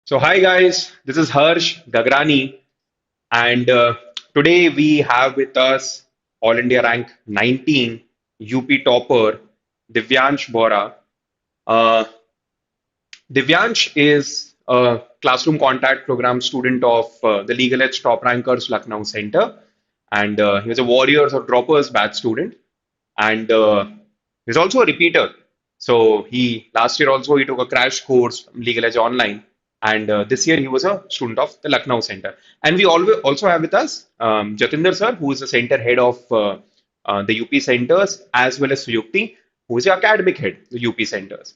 So, hi guys, this is Harsh Gagrani, and today we have with us All India rank 19 UP topper Divyansh Bora. Uh, Divyansh is a classroom contact program student of the LegalEdge Top Rankers Lucknow Center, and he was a Warriors or Droppers batch student, and he's also a repeater. So he last year also he took a crash course from LegalEdge online, and this year he was a student of the Lucknow Center. And we always also have with us Jatinder sir, who is the center head of the UP centers, as well as Suyukti, who is the academic head of the UP centers.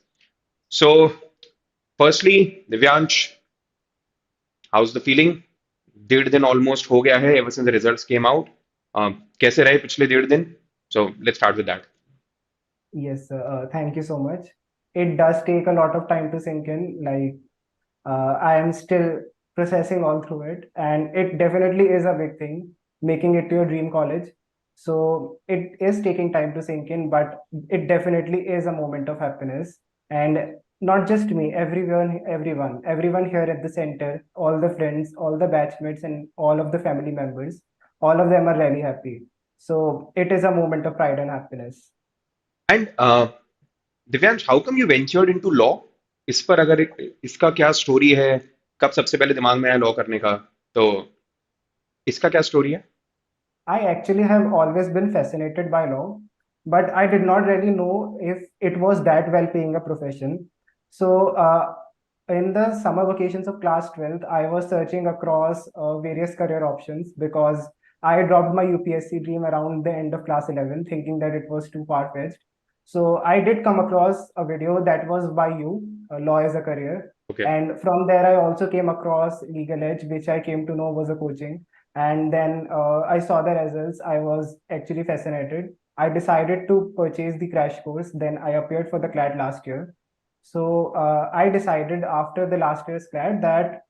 So, firstly, Divyansh, how's the feeling? 1.5 दिन almost हो गया है ever since the results came out. कैसे रहे पिछले 1.5 दिन? So let's start with that. Yes, thank you so much. It does take a lot of time to sink in. I am still processing all through it, and it definitely is a big thing, making it to your dream college. So it is taking time to sink in, but it definitely is a moment of happiness. And not just me, everyone here at the center, all the friends, all the batchmates, and all of the family members, all of them are really happy. So it is a moment of pride and happiness. And Divyansh, how come you ventured into law? इस पर अगर इसका क्या story है? कब सबसे पहले दिमाग में आया लॉ करने का? तो इसका क्या स्टोरी है? I actually have always been fascinated by law, but I did not really know if it was that well paying a profession. So, in the summer vacations of class 12th, I was searching across various career options because I dropped my UPSC dream around the end of class 11, thinking that it was too far fetched. So, I did come across a video that was by you, Law as a Career. Okay. And from there, I also came across Legal Edge, which I came to know was a coaching. And then I saw the results. I was actually fascinated. I decided to purchase the crash course. Then I appeared for the CLAT last year. So I decided after the last year's CLAT that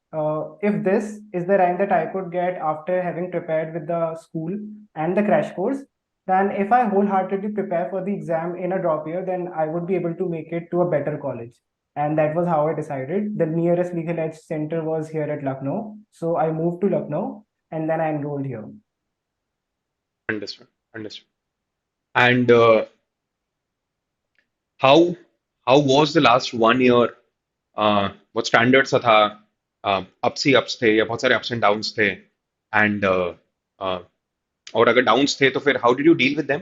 if this is the rank that I could get after having prepared with the school and the crash course, then if I wholeheartedly prepare for the exam in a drop year, then I would be able to make it to a better college. And that was how I decided. The nearest legal edge center was here at Lucknow. So I moved to Lucknow and then I enrolled here. Understood. Understood. And how how was the last 1 year? what standard सा था? Ups ही ups थे या बहुत सारे ups and downs थे? And और अगर downs थे तो फिर how did you deal with them?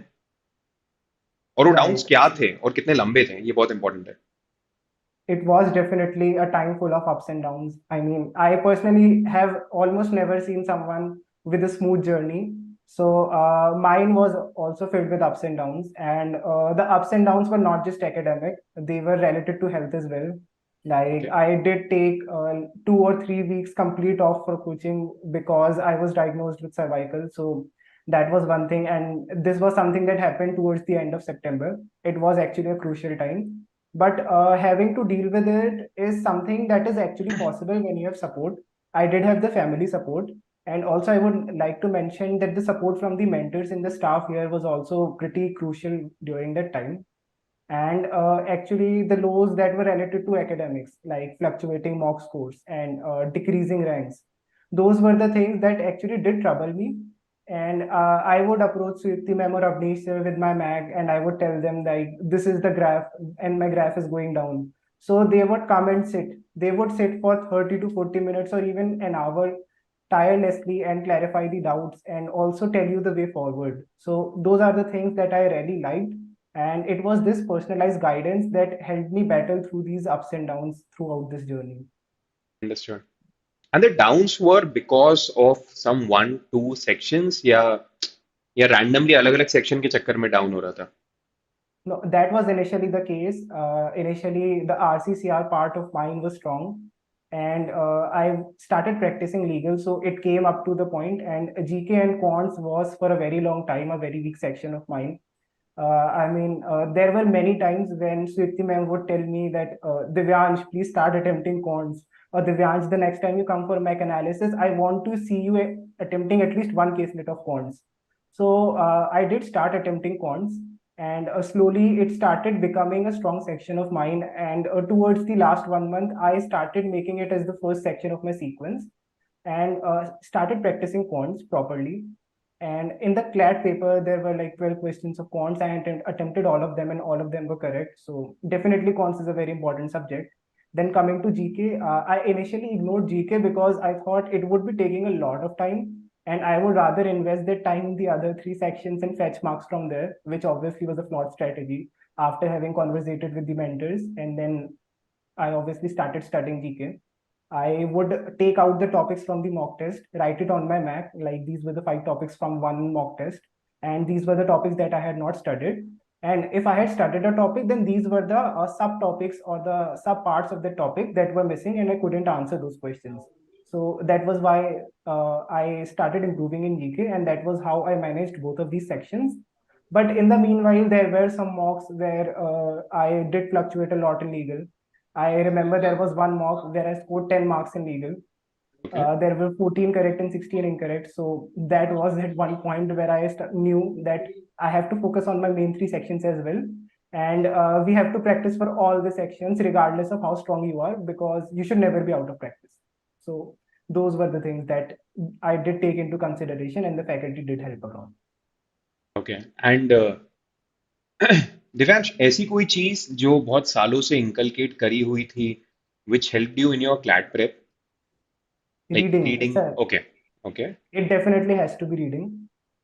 और वो डाउन्स Right. क्या थे और कितने लंबे थे? ये बहुत इंपॉर्टेंट है. It was definitely a time full of ups and downs. I mean, I personally have almost never seen someone with a smooth journey. So mine was also filled with ups and downs. And the ups and downs were not just academic, they were related to health as well. Like Okay. I did take 2 or 3 weeks complete off for coaching because I was diagnosed with cervical. So that was one thing. And this was something that happened towards the end of September. It was actually a crucial time, but having to deal with it is something that is actually possible when you have support. I did have the family support, and also I would like to mention that the support from the mentors in the staff here was also pretty crucial during that time. And actually the laws that were related to academics, like fluctuating mock scores and decreasing ranks, those were the things that actually did trouble me. And I would approach Sweepti ma'am or Avnish sir with my mag, and I would tell them like this is the graph, and my graph is going down. So they would come and sit. They would sit for 30 to 40 minutes or even an hour tirelessly and clarify the doubts and also tell you the way forward. So those are the things that I really liked, and it was this personalized guidance that helped me battle through these ups and downs throughout this journey. Understood. And the downs were because of some one, two sections या randomly अलग-अलग section के चक्कर में down हो रहा था? No, that was initially the case. Initially, the RCCR part of mine was strong, and I started practicing legal, so it came up to the point. And GK and quants was for a very long time a very weak section of mine. There were many times when Swipti ma'am would tell me that, Divyansh, please start attempting quants. Or Divyansh, the next time you come for Mac analysis, I want to see you attempting at least one caselet of quants. So I did start attempting quants. And slowly it started becoming a strong section of mine. And towards the last 1 month, I started making it as the first section of my sequence, and started practicing quants properly. And in the CLAT paper, there were like 12 questions of quants. I attempted all of them, and all of them were correct. So definitely quants is a very important subject. Then coming to GK, I initially ignored GK because I thought it would be taking a lot of time, and I would rather invest that time in the other three sections and fetch marks from there, which obviously was a flawed strategy after having conversated with the mentors. And then I obviously started studying GK. I would take out the topics from the mock test, write it on my Mac, like these were the 5 topics from one mock test, and these were the topics that I had not studied. And if I had studied a topic, then these were the subtopics or the sub parts of the topic that were missing, and I couldn't answer those questions. So that was why I started improving in GK, and that was how I managed both of these sections. But in the meanwhile, there were some mocks where I did fluctuate a lot in legal. I remember there was one mock where I scored 10 marks in legal. Okay. There were 14 correct and 16 incorrect. So that was at one point where I knew that I have to focus on my main three sections as well. And we have to practice for all the sections, regardless of how strong you are, because you should never be out of practice. So those were the things that I did take into consideration, and the faculty did help around. Okay and Divyansh ऐसी कोई चीज जो बहुत सालों से inculcate करी हुई थी which helped you in your CLAT prep, like Reading, reading? sir. Okay, okay, It definitely has to be reading.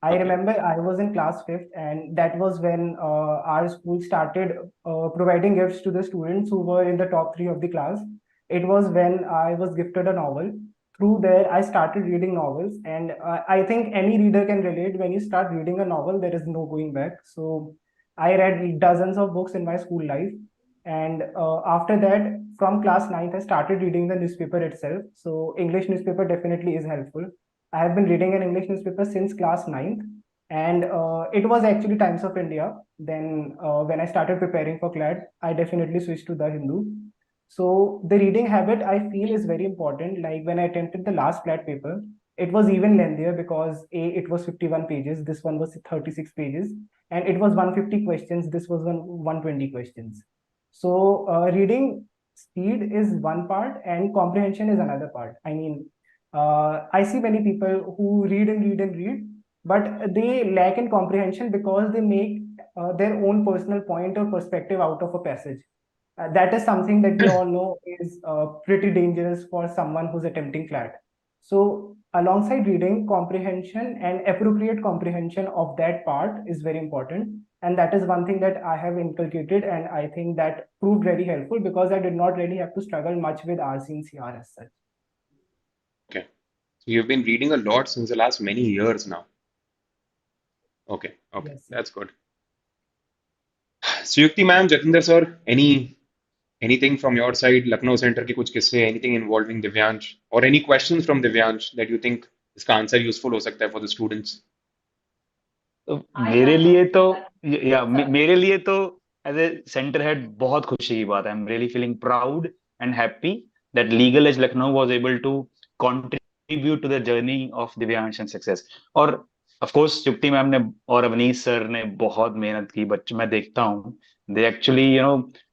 I okay, remember I was in class fifth, and that was when our school started providing gifts to the students who were in the top three of the class. It was when I was gifted a novel. Through there, I started reading novels, and I think any reader can relate. When you start reading a novel, there is no going back. So I read dozens of books in my school life, and after that, from class ninth, I started reading the newspaper itself. So English newspaper definitely is helpful. I have been reading an English newspaper since class ninth, and it was actually Times of India. Then, when I started preparing for CLAT, I definitely switched to the Hindu. So, the reading habit I feel is very important. Like when I attempted the last CLAT paper, it was even lengthier because it was 51 pages, this one was 36 pages, and it was 150 questions, this was 120 questions. So, reading speed is one part, and comprehension is another part. I mean, I see many people who read and read and read, but they lack in comprehension because they make their own personal point or perspective out of a passage. That is something that we all know is pretty dangerous for someone who's attempting CLAT. So, alongside reading, comprehension and appropriate comprehension of that part is very important. And that is one thing that I have inculcated, and I think that proved very helpful because I did not really have to struggle much with RC and CR as such. okay. So you've been reading a lot since the last many years now. Okay, okay, Yes, sir. that's good. Suyukti ma'am, Jatinder sir, anything from your side, Lucknow Center के कुछ किस्से, anything involving Divyansh, or any questions from Divyansh that you think इसका answer useful हो सकता है for the students? तो मेरे लिए तो एज ए सेंटर हेड बहुत खुशी की बात है। I am really feeling proud and happy that legal edge Lucknow was able to contribute to the journey of Divyansh and success. और ऑफ कोर्स चुप्टी मैम ने और अवनीश सर ने बहुत मेहनत की। बच्चे मैं देखता हूँ, they actually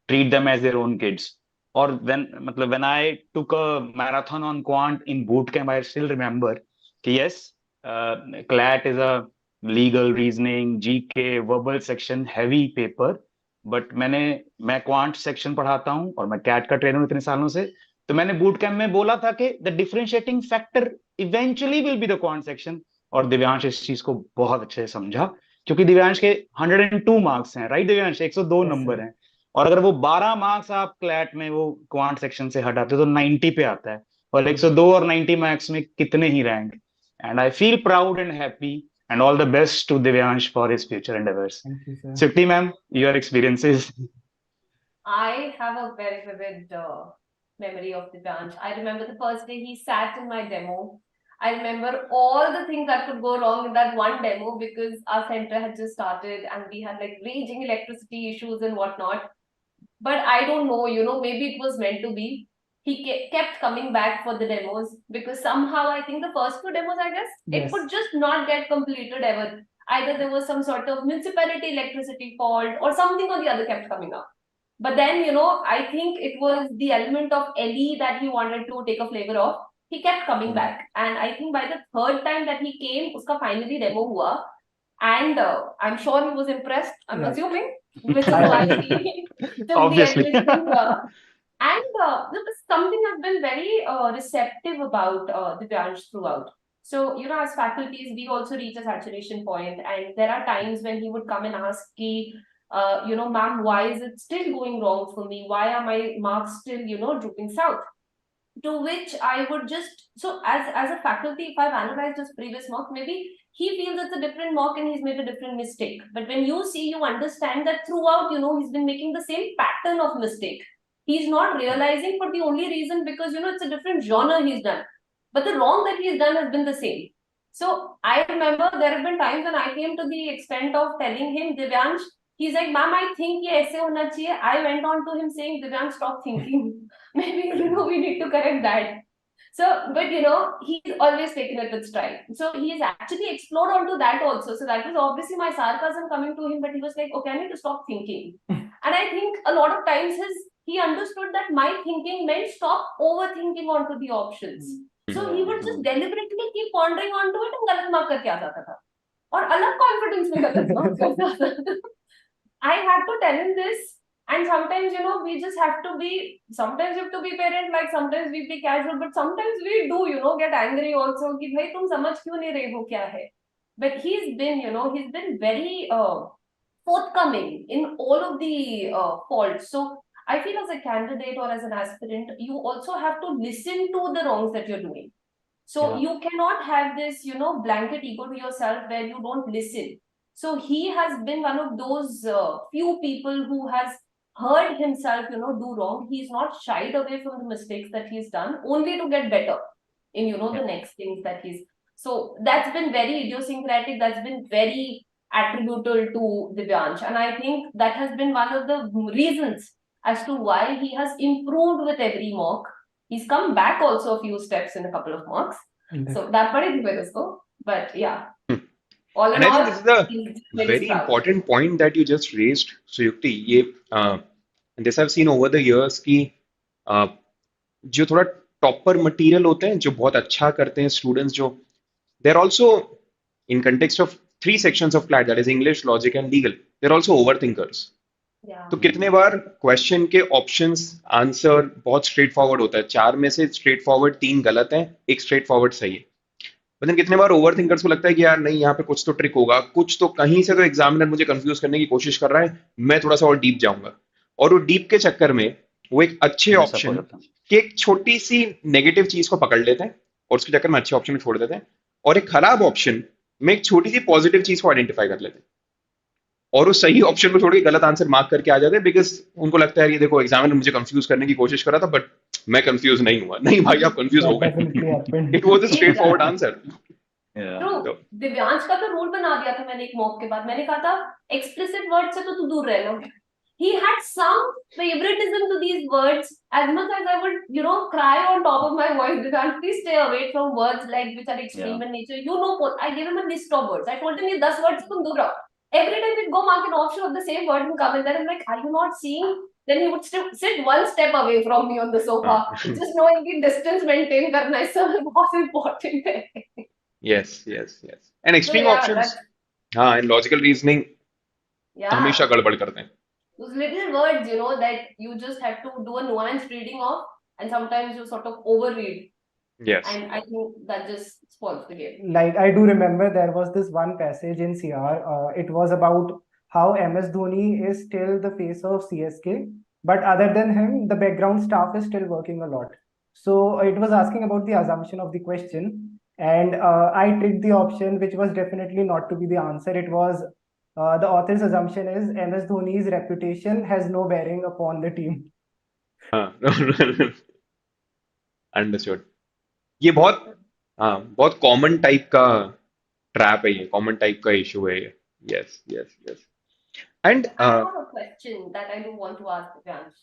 treat them as their own kids. और when I took a marathon on quant in boot camp, I still remember कि yes, CLAT is a legal reasoning GK verbal section heavy paper, but मैं quant section पढ़ाता हूँ और मैं cat का trainer हूं इतने सालों से। तो मैंने बूट कैंप में बोला था कि the differentiating factor eventually will be the quant section. और दिव्यांश इस चीज को बहुत अच्छे से समझा, क्योंकि दिव्यांश के 102 मार्क्स हैं, right Divyansh? 102 Yes, number sir. हैं। और अगर वो 12 मार्क्स आप क्लैट में वो क्वांट सेक्शन से हटाते हो तो 90 पे आता है। और 102 और 90 मार्क्स में कितने ही rank. And I feel proud and happy, and all the best to Divyansh for his future endeavors. Thank you, sir. Shakti ma'am, your experiences. I have a very vivid memory of Divyansh. I remember the first day he sat in my demo. I remember all the things that could go wrong in that one demo because our center had just started and we had like raging electricity issues and whatnot. But I don't know, maybe it was meant to be. He kept coming back for the demos because somehow I think the first two demos, I guess, it Yes. could just not get completed ever. either there was some sort of municipality electricity fault or something or the other kept coming up. But then, I think it was the element of Ellie that he wanted to take a flavor of. He kept coming back. And I think by the third time that he came, uska finally demo hua. And I'm sure he was impressed, I'm Yeah. assuming, which is I why think he took the Obviously. admission. And there was something I've been very receptive about Divyansh throughout. So, as faculties, we also reach a saturation point, and there are times when he would come and ask, ki, ma'am, why is it still going wrong for me? Why are my marks still, drooping south? To which I would just, so as a faculty, if I've analyzed his previous mock, maybe he feels it's a different mock and he's made a different mistake. But when you see, you understand that throughout, he's been making the same pattern of mistake. He's not realizing for the only reason because, it's a different genre he's done. But the wrong that he's done has been the same. So I remember there have been times when I came to the extent of telling him, Divyansh, he's like, ma'am, I think ye aise hona chahiye. I went on to him saying, Divyansh, stop thinking. Maybe, we need to correct that. So, but he's always taken it with stride. So he's actually explored onto that also. So that was obviously my sarcasm coming to him, but he was like, okay, I need to stop thinking. And I think a lot of times he understood that my thinking meant stop overthinking onto the options. So he would just deliberately keep pondering onto it and galat mark karke aa jata tha. और अलग confidence में galat mark कर जाता था. I had to tell him this, and sometimes we just have to be. Sometimes you have to be parent, like sometimes we be casual, but sometimes we do get angry also. कि भाई तुम समझ क्यों नहीं रहे हो क्या है? But he's been very forthcoming in all of the faults. So I feel as a candidate or as an aspirant, you also have to listen to the wrongs that you're doing. So you cannot have this, blanket ego to yourself where you don't listen. So he has been one of those few people who has heard himself, do wrong. He's not shied away from the mistakes that he's done, only to get better in, the next things that he's. So that's been very idiosyncratic. That's been very attributable to Divyansh. And I think that has been one of the reasons as to why he has improved with every mock. He's come back also a few steps in a couple of mocks. So that part is go. But yeah. All in And I all, think this is a he's very very proud. important point that you just raised, Suyukti. ये and this I've seen over the years कि जो थोड़ा topper material होते हैं, जो बहुत अच्छा करते हैं स्टूडेंट्स, जो they're also in context of three sections of CLAT, that is English, Logic and Legal. They're also overthinkers. Yeah. तो कितने बार क्वेश्चन के ऑप्शंस आंसर बहुत स्ट्रेट फॉरवर्ड होता है, चार में से स्ट्रेट फॉरवर्ड तीन गलत हैं, एक स्ट्रेट फॉरवर्ड सही है. लेकिन कितने बार ओवर थिंकर्स को लगता है कि यार नहीं, यहाँ पे कुछ तो ट्रिक होगा, कुछ तो कहीं से तो एग्जामिनर मुझे कंफ्यूज करने की कोशिश कर रहा है, मैं थोड़ा सा और डीप जाऊंगा. और वो डीप के चक्कर में वो एक अच्छे Mess up हो ऑप्शन जाता है. की एक छोटी सी नेगेटिव चीज को पकड़ लेते हैं और उसके चक्कर में अच्छे ऑप्शन को छोड़ देते हैं, और एक खराब ऑप्शन में एक छोटी सी पॉजिटिव चीज को आइडेंटिफाई कर लेते हैं और उस सही ऑप्शन को छोड़ के गलत आंसर मार्क करके आ जाते हैं, बिकॉज उनको लगता है ये देखो एग्जामिनर मुझे कंफ्यूज करने की कोशिश कर रहा था, बट मैं कंफ्यूज नहीं हुआ. नहीं भाई, आप कंफ्यूज हो that definitely गए. happened. It was a straight forward answer. Yeah. True. Divyansh का तो रूल बना दिया था मैंने एक मॉक के बाद. मैंने कहा था एक्सप्लिसिट वर्ड से तो तू दूर रहना. He had some favoritism to these words. As much as I would, cry on top of my voice, Divyansh, please stay away from words like which are extreme in nature. I gave him a list of words. I told him, 10 words तुम दूर रहो. Every time we'd go mark an option of the same word and come in there, I'm like, are you not seeing? Then he would still sit one step away from me on the sofa. Just knowing the distance maintain karna is so important. Yes. And extreme yeah, options, हाँ, and logical reasoning हमेशा Yeah. गड़बड़ करते हैं. Those little words, that you just have to do a nuanced reading of, and sometimes you sort of overread. Yes. And I think that just spoils the game. Like, I do remember there was this one passage in CR. It was about how MS Dhoni is still the face of CSK, but other than him, the background staff is still working a lot. So it was asking about the assumption of the question, and I tricked the option, which was definitely not to be the answer. It was the author's assumption is MS Dhoni's reputation has no bearing upon the team. हाँ. Understood. ये बहुत common type का trap है, ये common type का issue है ये. Yes. And I have a question that I do want to ask Divyansh.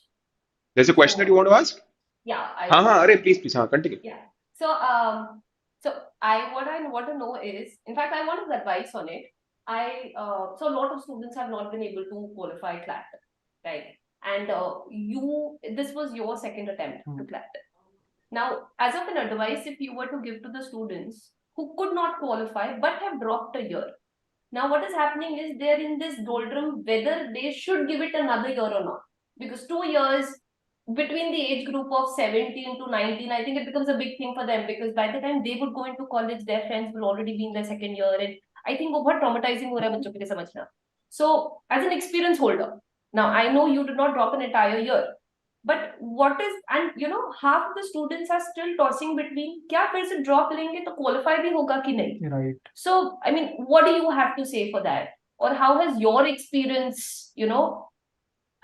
there's a question that you want to ask. Yeah, हाँ, अरे प्लीज हाँ, continue. Yeah. So what I want to know is, in fact, I want his advice on it. so a lot of students have not been able to qualify CLAT, right? And this was your second attempt to CLAT. Now, as of an advice, if you were to give to the students who could not qualify but have dropped a year, now what is happening is they're in this doldrum whether they should give it another year or not. Because 2 years between the age group of 17 to 19, I think it becomes a big thing for them, because by the time they would go into college, their friends will already be in their second year. And I think वो बहुत traumatizing हो रहा है बच्चों के लिए समझना. So, as an experience holder, now I know you did not drop an entire year, but what is, and you know, half of the students are still tossing between क्या फिर से drop लेंगे तो qualify भी होगा कि नहीं. Right. So, I mean, what do you have to say for that? Or how has your experience, you know,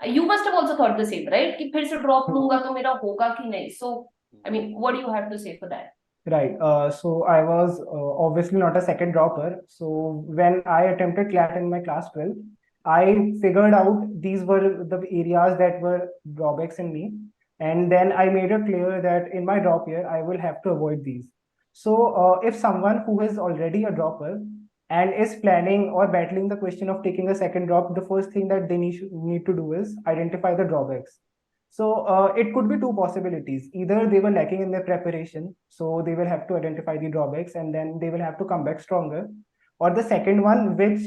you must have also thought the same, right? कि फिर से drop लूंगा तो मेरा होगा कि नहीं. So, I mean, what do you have to say for that? Right. So I was obviously not a second dropper. So when I attempted CLAT in my class 12, I figured out these were the areas that were drawbacks in me. And then I made it clear that in my drop year, I will have to avoid these. So if someone who is already a dropper and is planning or battling the question of taking a second drop, the first thing that they need to do is identify the drawbacks. So it could be two possibilities. Either they were lacking in their preparation, so they will have to identify the drawbacks and then they will have to come back stronger. Or the second one, which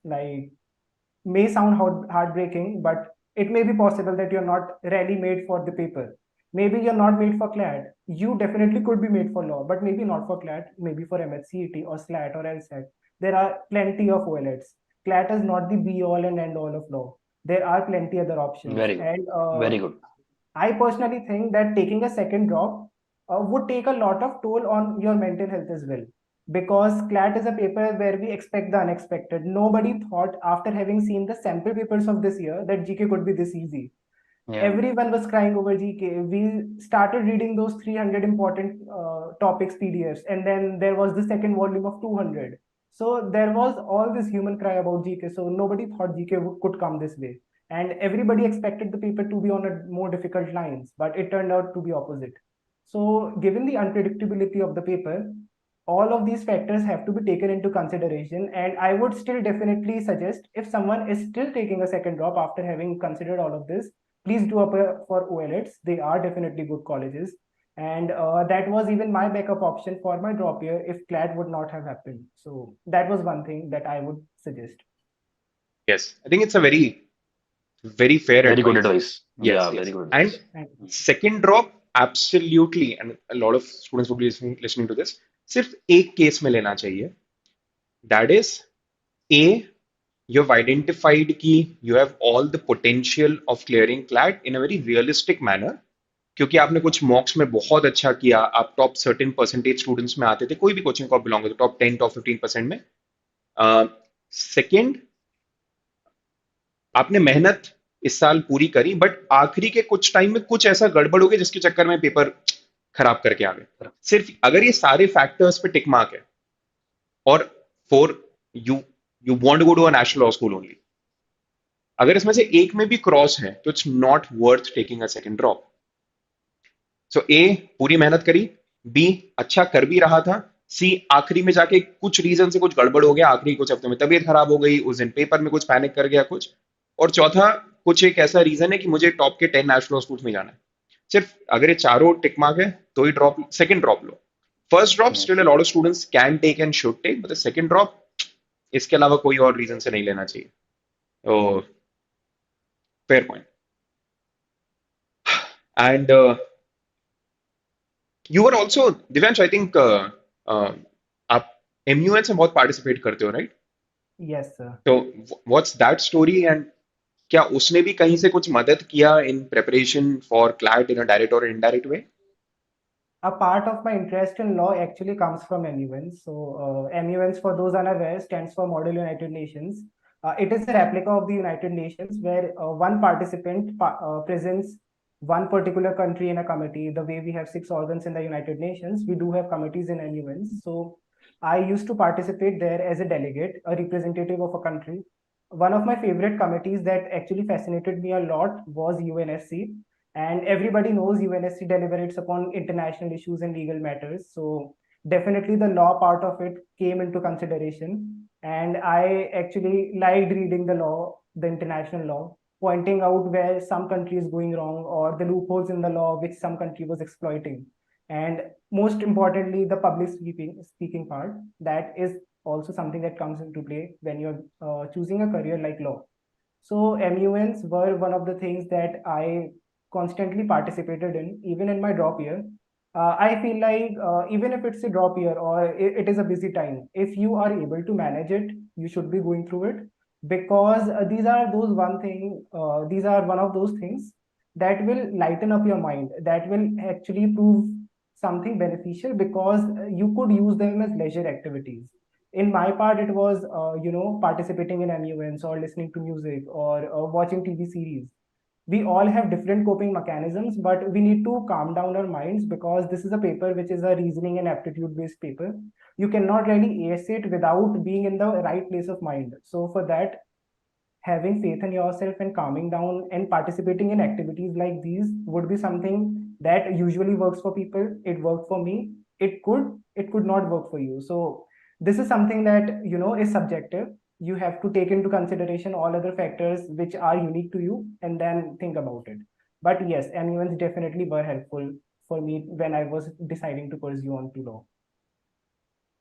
like may sound heartbreaking, but it may be possible that you're not really made for the paper. Maybe you're not made for CLAT. You definitely could be made for law, but maybe not for CLAT, maybe for MHCET or SLAT or LSAT. There are plenty of OLEDs. CLAT is not the be all and end all of law. There are plenty other options. Very good. And Very good. I personally think that taking a second drop would take a lot of toll on your mental health as well. Because CLAT is a paper where we expect the unexpected. Nobody thought, after having seen the sample papers of this year, that GK could be this easy. Yeah. Everyone was crying over GK. We started reading those 300 important topics PDFs, and then there was the second volume of 200. So there was all this human cry about GK. So nobody thought GK could come this way, and everybody expected the paper to be on a more difficult lines, but it turned out to be opposite. So given the unpredictability of the paper, all of these factors have to be taken into consideration. And I would still definitely suggest, if someone is still taking a second drop after having considered all of this, please do apply for OLEDs. They are definitely good colleges. And that was even my backup option for my drop year if CLAT would not have happened. So that was one thing that I would suggest. Yes, I think it's a very fair Very good advice. advice. Yes, Yeah, yes. very good And advice. second drop, absolutely, and a lot of students would be listening to this. सिर्फ एक case में लेना चाहिए. That is, A, you've identified कि you have all the potential of clearing CLAT in a very realistic manner. क्योंकि आपने कुछ मॉक्स में बहुत अच्छा किया, आप टॉप सर्टेन परसेंटेज स्टूडेंट्स में आते थे, कोई भी कोचिंग को आप बिलोंग करते टॉप 10 टॉप 15% में. सेकेंड, आपने मेहनत इस साल पूरी करी, बट आखिरी के कुछ टाइम में कुछ ऐसा गड़बड़ हो गया जिसके चक्कर में पेपर खराब करके आ गए. सिर्फ अगर ये सारे फैक्टर्स पे टिक मार्क है, और for you want to go to a national law school only, अगर इसमें से एक में भी क्रॉस है तो it's not worth taking a second drop. So a, पूरी मेहनत करी. बी, अच्छा कर भी रहा था. सी, आखिरी में जाके कुछ रीजन से कुछ गड़बड़ हो गया, आखिरी कुछ हफ्ते में तबीयत खराब हो गई, उस दिन पेपर में कुछ पैनिक कर गया कुछ. और चौथा, कुछ एक ऐसा रीजन है कि मुझे टॉप के 10 नेशनल स्कूल्स में जाना है. सिर्फ अगर ये चारों टिक मार्क है तो ही ड्रॉप, सेकंड ड्रॉप लो. First drop still a lot of students can take and should take, but the second drop इसके अलावा कोई और रीजन से नहीं लेना चाहिए. तो fair point. And you were also, Divyansh, I think आप MUN से बहुत पार्टिसिपेट करते हो, राइट? Yes, sir. तो व्हाट्स दैट स्टोरी, एंड क्या उसने भी कहीं से कुछ मदद किया in preparation for CLAT in a direct और indirect way? A part of my interest in law actually comes from MUNs. So MUNs, for those unaware, stands for Model United Nations. It is a replica of the United Nations where one participant presents one particular country in a committee. The way we have 6 organs in the United Nations, we do have committees in MUNs. So I used to participate there as a delegate, a representative of a country. One of my favorite committees that actually fascinated me a lot was UNSC. And everybody knows UNSC deliberates upon international issues and legal matters. So definitely the law part of it came into consideration. And I actually liked reading the law, the international law, pointing out where some country is going wrong or the loopholes in the law which some country was exploiting. And most importantly, the public speaking part, that is also something that comes into play when you're choosing a career like law. So MUNs were one of the things that I constantly participated in, even in my drop year. I feel like even if it's a drop year or it is a busy time, if you are able to manage it, you should be going through it, because these are one of those things that will lighten up your mind, that will actually prove something beneficial, because you could use them as leisure activities. In my part, it was participating in MUNs or listening to music or watching TV series. We all have different coping mechanisms, but we need to calm down our minds, because this is a paper which is a reasoning and aptitude based paper. You cannot really ace it without being in the right place of mind. So for that, having faith in yourself and calming down and participating in activities like these would be something that usually works for people. It worked for me. It could not work for you. So this is something that is subjective. You have to take into consideration all other factors which are unique to you and then think about it. But yes, MUNs definitely were helpful for me when I was deciding to pursue on to law.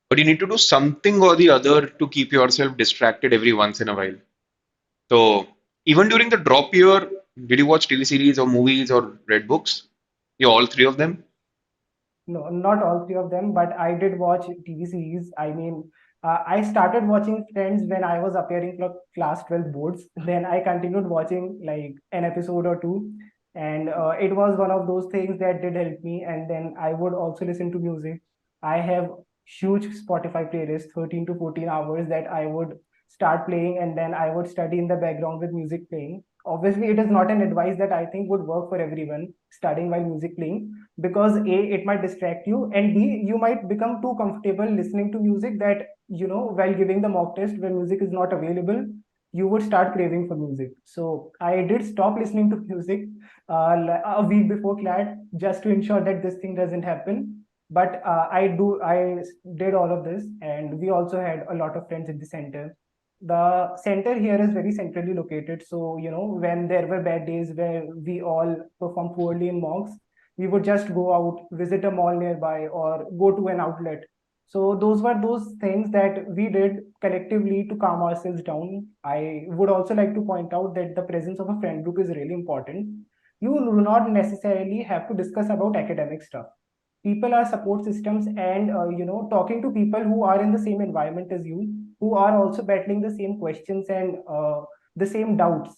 But you need to do something or the other to keep yourself distracted every once in a while. So even during the drop year, did you watch TV series or movies or read books? You all three of them? No, not all three of them, but I did watch TV series. I mean, I started watching Friends when I was appearing for class 12 boards. Then I continued watching like an episode or two. And it was one of those things that did help me. And then I would also listen to music. I have huge Spotify playlist, 13 to 14 hours that I would start playing, and then I would study in the background with music playing. Obviously, it is not an advice that I think would work for everyone, studying while music playing, because A, it might distract you, and B, you might become too comfortable listening to music that while giving the mock test when music is not available, you would start craving for music. So I did stop listening to music a week before CLAT, just to ensure that this thing doesn't happen. But I did all of this, and we also had a lot of friends at the center. The center here is very centrally located, so when there were bad days where we all performed poorly in mocks, we would just go out, visit a mall nearby, or go to an outlet. So those were those things that we did collectively to calm ourselves down. I would also like to point out that the presence of a friend group is really important. You do not necessarily have to discuss about academic stuff. People are support systems, and talking to people who are in the same environment as you, who are also battling the same questions and the same doubts,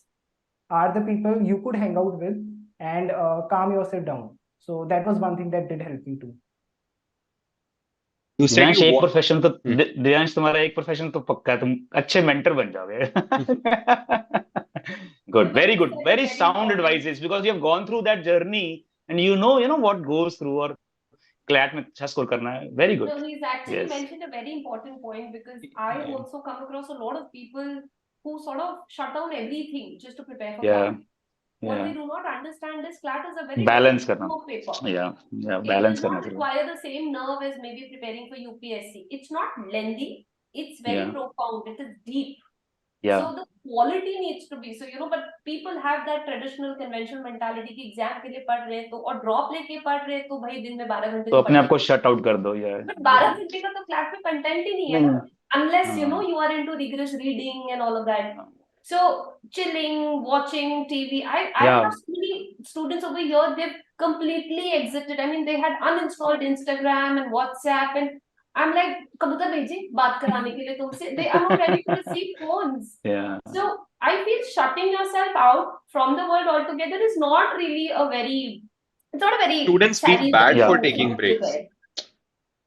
are the people you could hang out with and calm yourself down. So that was one thing that did help me too. You said Divyansh you एक want. Profession तो दिव्यांश तुम्हारा एक profession तो पक्का है, तुम अच्छे mentor बन जाओगे. Good, very good, very sound advices, because you have gone through that journey and you know what goes through, or CLAT में अच्छा स्कोर करना है. Very good. No, he's actually Yes. mentioned a very important point, because I have also come across a lot of people who sort of shut down everything just to prepare for Yeah. CLAT. What they do not understand is CLAT is a very Balance different करना. type of paper. Yeah, It balance will करना not चाहिए. require the same nerve as maybe preparing for UPSC. It's not lengthy. It's very Yeah. profound. It is deep. Yeah. So the quality needs to be, so but people have that traditional conventional mentality कि exam के लिए पढ़ रहे हैं तो, और drop लेके पढ़ रहे हैं तो भाई दिन में 12 घंटे तो तो अपने आप पढ़ने. को शट आउट कर दो. Yeah. But 12 घंटे का तो क्लास में कंटेंट ही नहीं है ना, unless हाँ. you are into rigorous reading and all of that. So chilling, watching TV. I Yeah. have so many students over here, they've completely exited. I mean, they had uninstalled Instagram and WhatsApp, and I'm like, कबूतर भेजी बात कराने के लिए तुमसे. They are not ready to receive phones. Yeah. So I feel shutting yourself out from the world altogether is not really a very, it's not a very Students feel savvy bad way for to taking breaks. prepare.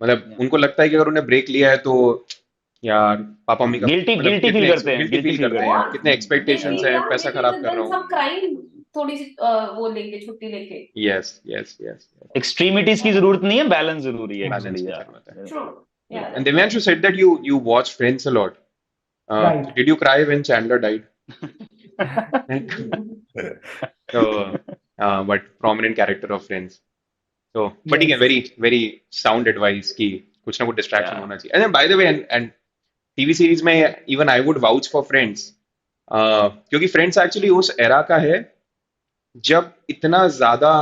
मतलब उनको लगता है कि अगर उन्हें break लिया है तो यार पापा मम्मी का गिल्टी मतलब गिल्टी फील कितने करते हैं. गिल्टी गिल्टी फील फील करते करते हैं, हैं. कितने They एक्सपेक्टेशंस feel, हैं, yeah, पैसा they खराब feel कर रहा then हूँ. some crying थोड़ी सी वो लेके छुट्टी लेके. यस यस यस एक्सट्रीमिटीज की जरूरत नहीं है, बैलेंस जरूरी है बैलेंस एक्चुअली. की Yeah. जरूरत है. True. Yeah. And Divyansh, you said that you watch Friends a lot. Right. Did you cry when Chandler died? So, but prominent character of Friends. So, but Yes. again, very very sound advice कि कुछ ना कुछ distraction Yeah. होना चाहिए. And by the way, and TV series में even I would vouch for Friends, क्योंकि Friends actually उस era का है जब इतना ज्यादा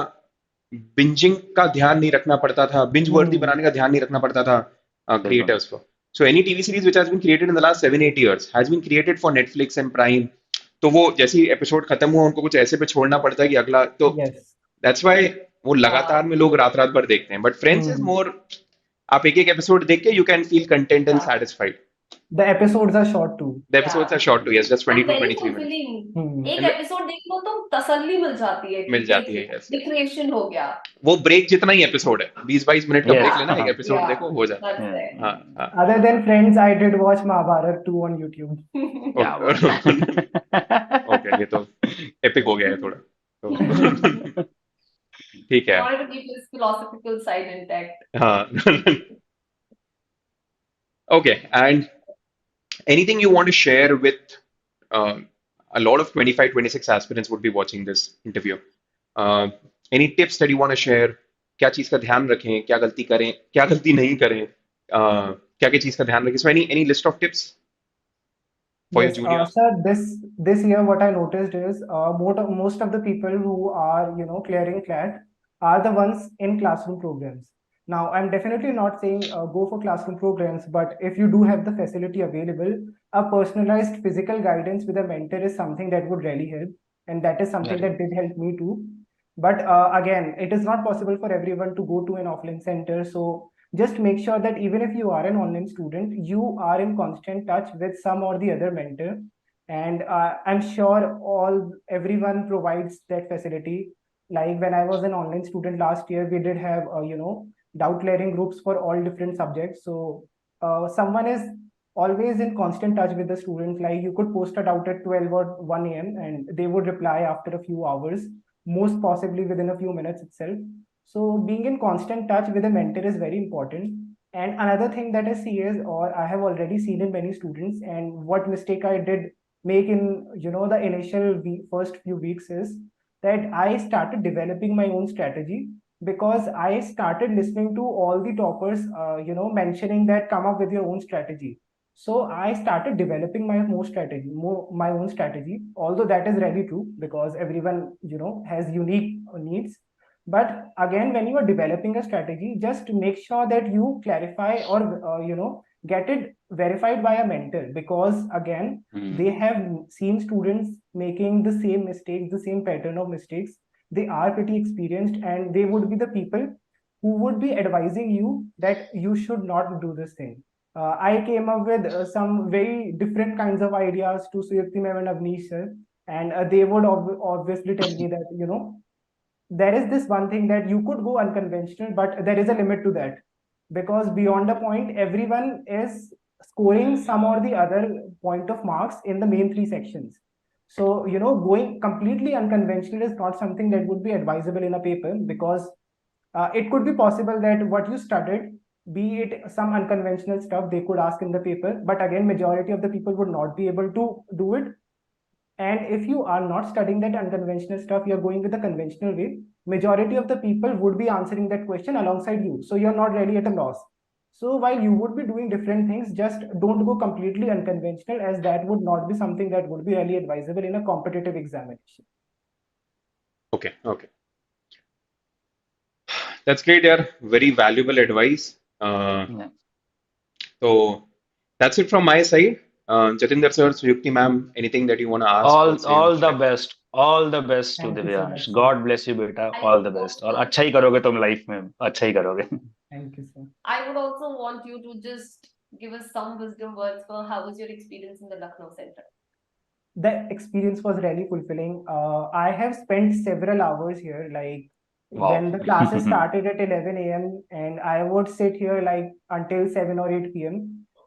बिंजिंग का ध्यान नहीं रखना पड़ता था, बिंज वर्दी Hmm. बनाने का ध्यान नहीं रखना पड़ता था बिल्कुल. क्रिएटर्स को. So any TV series which has been created in the last 7-8 years has been created for Netflix and Prime. तो वो जैसे ही एपिसोड खत्म हुआ उनको कुछ ऐसे पे छोड़ना पड़ता है कि अगला, तो Yes. दैट्स व्हाई वो लगातार हाँ. में लोग रात रात भर देखते हैं. But Friends is Hmm. More, आप एक एक एपिसोड देख के you can feel content and हाँ. Satisfied. The episodes are short too. The episodes are Yeah. Short too, yes, just And very 22-23 minutes. fulfilling. Hmm. एक And एपिसोड देख लो तो तसल्ली मिल जाती है कि मिल जाती देख है, लिया, यस. रिक्रिएशन हो गया. वो ब्रेक जितना ही एपिसोड है, 20-22 मिनट का ब्रेक Yes. लेना, एक Yeah. Episode Yeah. देखो, हो जाता है. That's Yeah. it. हाँ हाँ. Other than Friends, I did watch Mahabharat too on YouTube. क्या बात है. ओके, ये तो एपिक हो गया है थोड़ा, तो ठीक I है. wanted to keep his philosophical side intact. हाँ. Okay, and anything you want to share with a lot of 25-26 aspirants would be watching this interview. Any tips that you want to share? क्या चीज का ध्यान रखें, क्या गलती करें, क्या गलती नहीं करें, क्या क्या चीज का ध्यान रखें? So any list of tips for your Yes, juniors? sir. This year, what I noticed is most of the people who are clearing CLAT are the ones in classroom programs. Now, I'm definitely not saying go for classroom programs, but if you do have the facility available, a personalized physical guidance with a mentor is something that would really help, and that is something that did help me too. But again, it is not possible for everyone to go to an offline center, so just make sure that even if you are an online student, you are in constant touch with some or the other mentor. And I'm sure everyone provides that facility. Like when I was an online student last year, we did have doubt clearing groups for all different subjects. So someone is always in constant touch with the students. Like you could post a doubt at 12 or 1 a.m. and they would reply after a few hours, most possibly within a few minutes itself. So being in constant touch with a mentor is very important. And another thing that I see is, or I have already seen in many students, and what mistake I did make in the initial first few weeks is that I started developing my own strategy because I started listening to all the toppers, mentioning that come up with your own strategy. So I started developing my own strategy. Although that is really true because everyone has unique needs, but again, when you are developing a strategy, just make sure that you clarify or get it verified by a mentor, because again, they have seen students making the same mistakes, the same pattern of mistakes. They are pretty experienced, and they would be the people who would be advising you that you should not do this thing. I came up with some very different kinds of ideas to Suyukti ma'am and Avnish sir, and they would obviously tell me that there is this one thing that you could go unconventional, but there is a limit to that, because beyond a point, everyone is scoring some or the other point of marks in the main three sections. So going completely unconventional is not something that would be advisable in a paper, because it could be possible that what you studied, be it some unconventional stuff, they could ask in the paper, but again, majority of the people would not be able to do it. And if you are not studying that unconventional stuff, you're going with the conventional way, majority of the people would be answering that question alongside you. So you're not really at a loss. So while you would be doing different things, just don't go completely unconventional, as that would not be something that would be really advisable in a competitive examination. Okay, okay. That's great, yeah. Very valuable advice. Yeah. So that's it from my side. Jatinder sir, Suyukti ma'am, anything that you want to ask or say or all the share? best, all the best to Thank you so much, Divyansh. sir. God bless you, बेटा. I All would the best. और also, अच्छा ही करोगे तुम life में, अच्छा ही करोगे. Thank you, sir. I would also want you to just give us some wisdom words for how was your experience in the Lucknow Center. The experience was really fulfilling. I have spent several hours here, like Wow. when the classes started at 11 a.m. and I would sit here like until 7 or 8 p.m.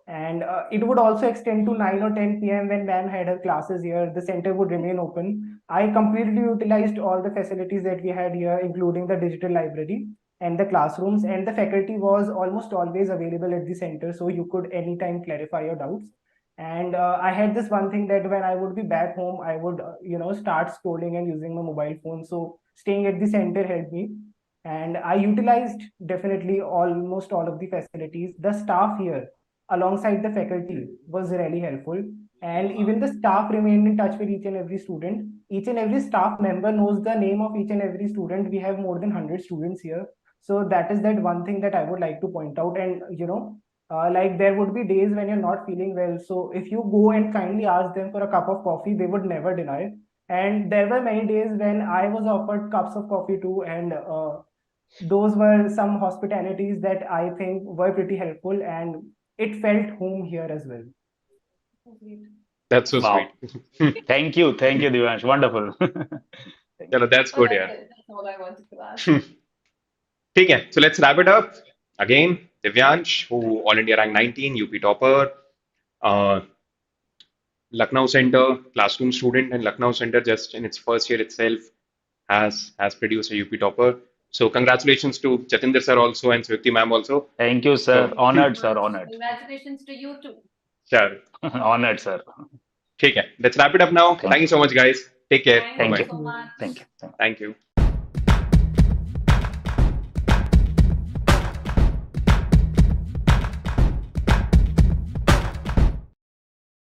And it would also extend to 9 or 10 p.m. when ma'am had her classes here. The center would remain open. I completely utilized all the facilities that we had here, including the digital library and the classrooms. And the faculty was almost always available at the center, so you could anytime clarify your doubts. And I had this one thing that when I would be back home, I would start scrolling and using my mobile phone. So staying at the center helped me. and I utilized definitely almost all of the facilities. The staff here, alongside the faculty, was really helpful, and even the staff remained in touch with each and every student. Each and every staff member knows the name of each and every student. We have more than 100 students here, so that is that one thing that I would like to point out. And like there would be days when you're not feeling well, so if you go and kindly ask them for a cup of coffee, they would never deny. And there were many days when I was offered cups of coffee too, and those were some hospitalities that I think were pretty helpful, and it felt home here as well. That's so Wow. sweet. Thank you, Divyansh. Wonderful. Thank चलो, you. that's good, yeah. That's all I wanted to ask. ठीक है, so let's wrap it up. Again, Divyansh, who All India rank 19, UP topper, uh, Lucknow Center, classroom student, and Lucknow Center just in its first year itself has produced a UP topper. So congratulations to Jatinder sir also and Swifty ma'am also. Thank you, sir. So Honored, sir. Honored. Congratulations to you too. sure, Honored, sir. ठीक है. Let's wrap it up now. Thank Thank you so much, guys. Take care. Thank Thank Bye you you. bye. so much. Thank you. Thank you.